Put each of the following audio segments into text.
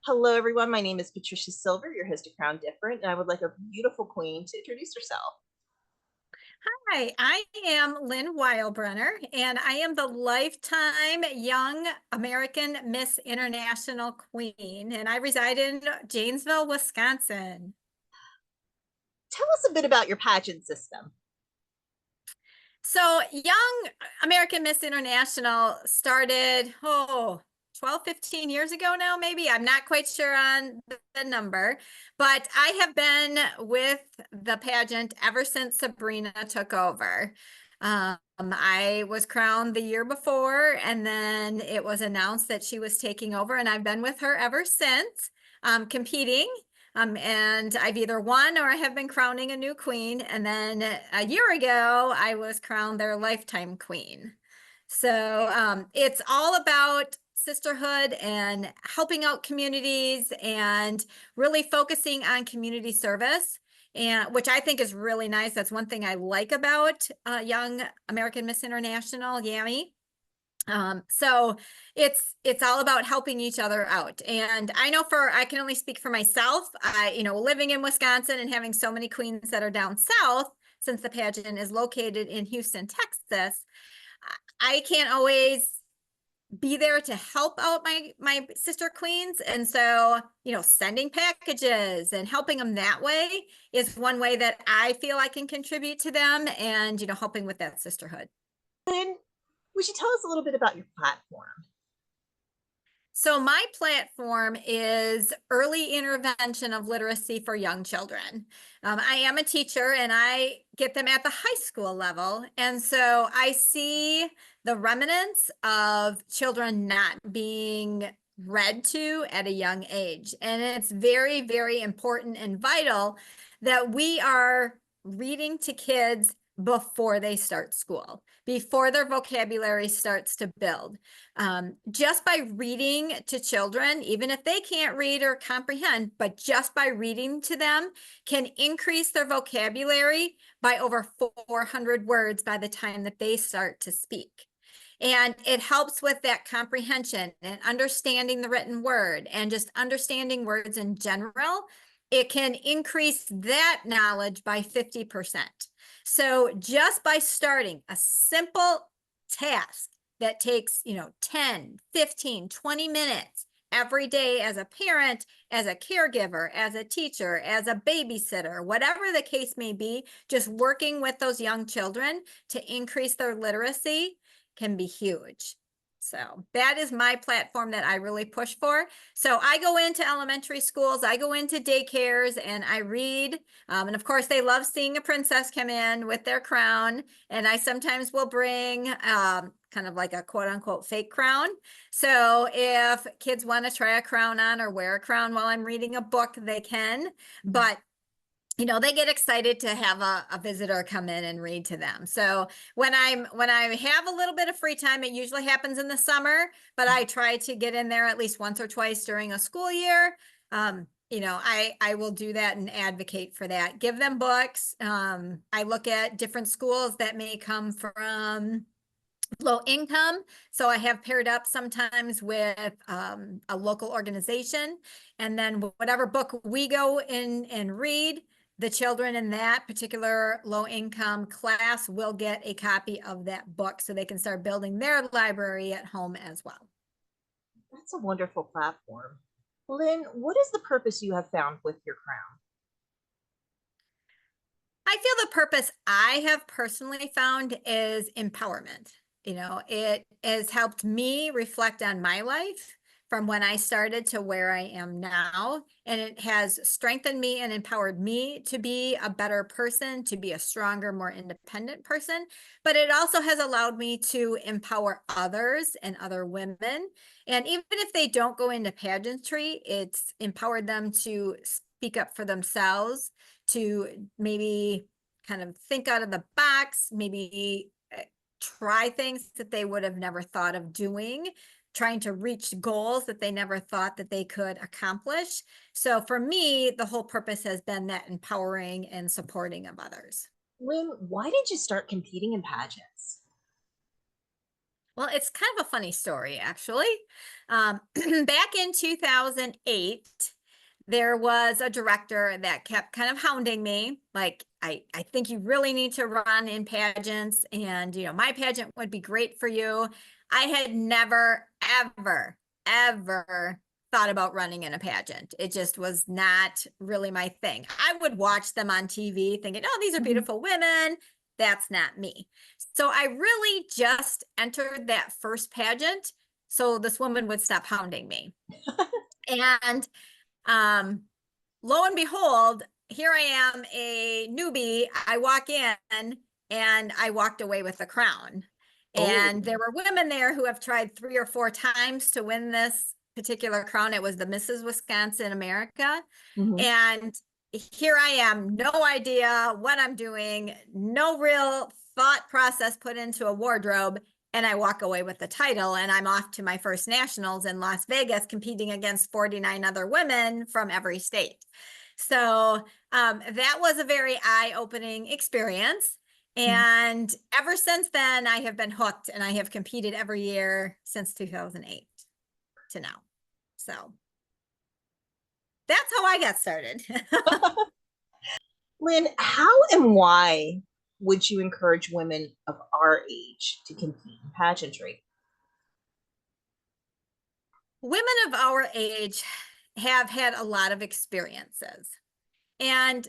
Hello, everyone. My name is Patricia Silver, your host of Crown Different, and I would like our beautiful queen to introduce herself. Hi, I am Lynn Weilbrenner, and I am the lifetime Young American Miss International Queen, and I reside in Janesville, Wisconsin. Tell us a bit about your pageant system. So Young American Miss International started, 12, 15 years ago now, maybe. I'm not quite sure on the number, but I have been with the pageant ever since Sabrina took over. I was crowned the year before, and then it was announced that she was taking over, and I've been with her ever since, competing. And I've either won or I have been crowning a new queen. And then a year ago, I was crowned their lifetime queen. So it's all about sisterhood and helping out communities and really focusing on community service, and which I think is really nice. That's one thing I like about Young American Miss International, YAMI. So it's all about helping each other out. And I know I can only speak for myself. Living in Wisconsin and having so many queens that are down south, since the pageant is located in Houston, Texas, I can't always be there to help out my sister queens. And so, sending packages and helping them that way is one way that I feel I can contribute to them and, helping with that sisterhood. Lynn, would you tell us a little bit about your platform? So my platform is early intervention of literacy for young children. I am a teacher and I get them at the high school level. And so I see the remnants of children not being read to at a young age. And it's very, very important and vital that we are reading to kids before they start school, before their vocabulary starts to build. Just by reading to children, even if they can't read or comprehend, but just by reading to them can increase their vocabulary by over 400 words by the time that they start to speak. And it helps with that comprehension and understanding the written word and just understanding words in general. It can increase that knowledge by 50%. So just by starting a simple task that takes, 10, 15, 20 minutes every day as a parent, as a caregiver, as a teacher, as a babysitter, whatever the case may be, just working with those young children to increase their literacy can be huge. So that is my platform that I really push for. So I go into elementary schools, I go into daycares, and I read. And of course, they love seeing a princess come in with their crown. And I sometimes will bring kind of like a quote unquote fake crown. So if kids want to try a crown on or wear a crown while I'm reading a book, they can. But they get excited to have a visitor come in and read to them. So when I have a little bit of free time, it usually happens in the summer, but I try to get in there at least once or twice during a school year. I will do that and advocate for that. Give them books. I look at different schools that may come from low income. So I have paired up sometimes with a local organization, and then whatever book we go in and read, the children in that particular low income class will get a copy of that book so they can start building their library at home as well. That's a wonderful platform. Lynn, what is the purpose you have found with your crown? I feel the purpose I have personally found is empowerment. It has helped me reflect on my life from when I started to where I am now. And it has strengthened me and empowered me to be a better person, to be a stronger, more independent person. But it also has allowed me to empower others and other women. And even if they don't go into pageantry, it's empowered them to speak up for themselves, to maybe kind of think out of the box, maybe try things that they would have never thought of doing, trying to reach goals that they never thought that they could accomplish. So for me, the whole purpose has been that empowering and supporting of others. Lynn, why did you start competing in pageants? Well, it's kind of a funny story, actually. Back in 2008, there was a director that kept kind of hounding me, like, I think you really need to run in pageants, and my pageant would be great for you. I had never, ever, ever thought about running in a pageant. It just was not really my thing. I would watch them on TV thinking, oh, these are Mhm. beautiful women. That's not me. So I really just entered that first pageant so this woman would stop hounding me. And um, lo and behold, here I am, a newbie. I walk in and I walked away with the crown. Oh. And there were women there who have tried 3 or 4 times to win this particular crown. It was the Mrs. Wisconsin America. Mhm. And here I am, no idea what I'm doing, no real thought process put into a wardrobe. And I walk away with the title, and I'm off to my first nationals in Las Vegas, competing against 49 other women from every state. So that was a very eye-opening experience. Mhm. And ever since then, I have been hooked, and I have competed every year since 2008 to now. So that's how I got started. Lynn, how and why would you encourage women of our age to compete in pageantry? Women of our age have had a lot of experiences. And,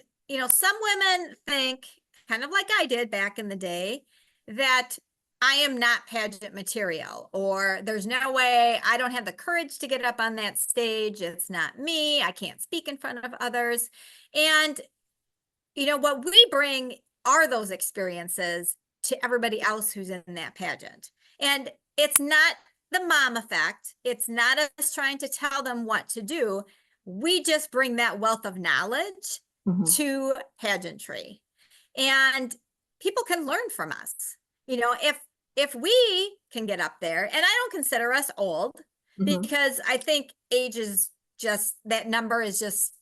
some women think, kind of like I did back in the day, that I am not pageant material, or there's no way, I don't have the courage to get up on that stage. It's not me. I can't speak in front of others. And, what we bring are those experiences to everybody else who's in that pageant. And it's not the mom effect. It's not us trying to tell them what to do. We just bring that wealth of knowledge Mhm. to pageantry. And people can learn from us. If we can get up there, and I don't consider us old, Mhm. because I think age is just, that number is just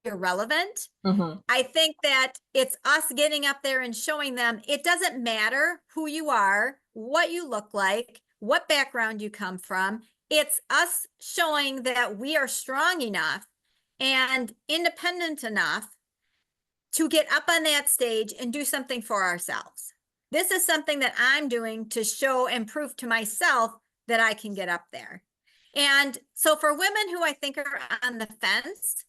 irrelevant. Mhm. I think that it's us getting up there and showing them it doesn't matter who you are, what you look like, what background you come from. It's us showing that we are strong enough and independent enough to get up on that stage and do something for ourselves. This is something that I'm doing to show and prove to myself that I can get up there. And so for women who I think are on the fence,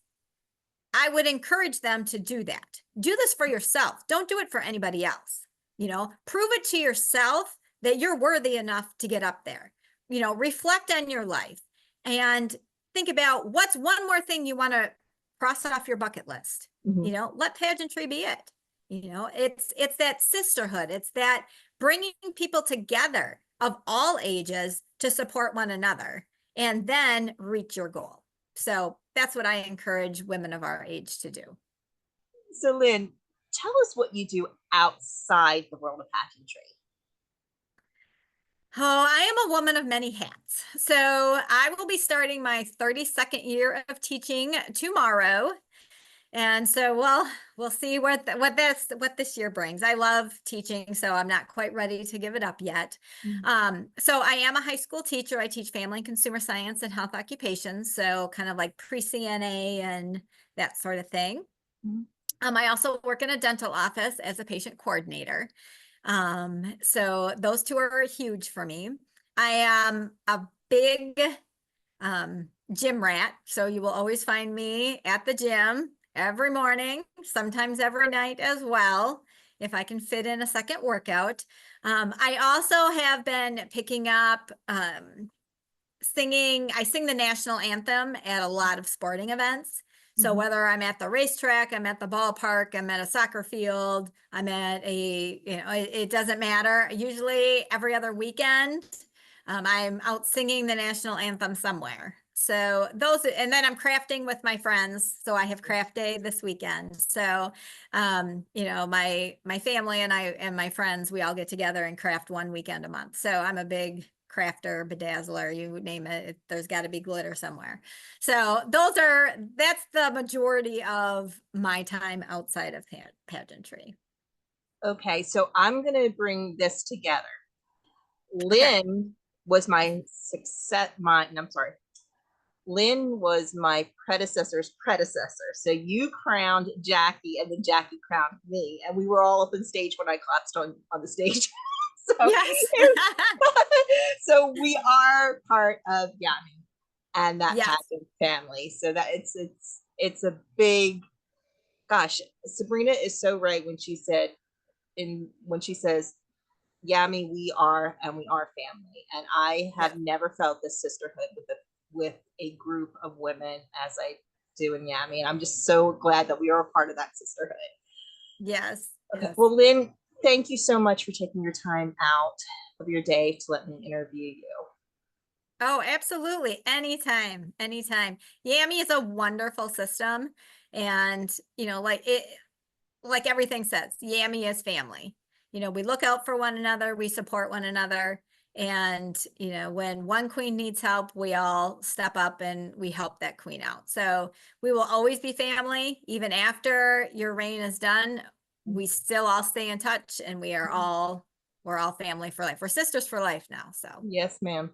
I would encourage them to do that. Do this for yourself. Don't do it for anybody else. Prove it to yourself that you're worthy enough to get up there. Reflect on your life and think about what's one more thing you want to cross off your bucket list. Mhm. Let pageantry be it. It's that sisterhood. It's that bringing people together of all ages to support one another and then reach your goal. So that's what I encourage women of our age to do. So, Lynn, tell us what you do outside the world of pageantry. Oh, I am a woman of many hats. So I will be starting my 32nd year of teaching tomorrow. And so, well, we'll see what this year brings. I love teaching, so I'm not quite ready to give it up yet. Mhm. So I am a high school teacher. I teach family and consumer science and health occupations, so kind of like pre-CNA and that sort of thing. Mhm. I also work in a dental office as a patient coordinator. So those two are huge for me. I am a big gym rat. So you will always find me at the gym every morning, sometimes every night as well, if I can fit in a second workout. I also have been picking up singing. I sing the national anthem at a lot of sporting events. So Mhm. whether I'm at the racetrack, I'm at the ballpark, I'm at a soccer field, I'm at it doesn't matter. Usually every other weekend, I'm out singing the national anthem somewhere. So those, and then I'm crafting with my friends. So I have craft day this weekend. So, my family and I and my friends, we all get together and craft one weekend a month. So I'm a big crafter, bedazzler, you name it, there's got to be glitter somewhere. So that's the majority of my time outside of pageantry. Okay, so I'm going to bring this together. Okay. Lynn was my success, I'm sorry. Lynn was my predecessor's predecessor. So you crowned Jackie and then Jackie crowned me. And we were all up on stage when I collapsed on the stage. so, Yes. so we are part of YAMI and that Yes. pageant family. So that it's a big gosh, Sabrina is so right when she said when she says Yami, we are and we are family. And I Yes. have never felt this sisterhood with a group of women as I do in Yami. And I'm just so glad that we are a part of that sisterhood. Yes. Okay. Yes. Well, Lynn, thank you so much for taking your time out of your day to let me interview you. Oh, absolutely. Anytime, anytime. Yami is a wonderful system. And, like everything says, Yami is family. We look out for one another, we support one another. And, when one queen needs help, we all step up and we help that queen out. So we will always be family. Even after your reign is done, we still all stay in touch and we're all family for life. We're sisters for life now. So Yes, ma'am.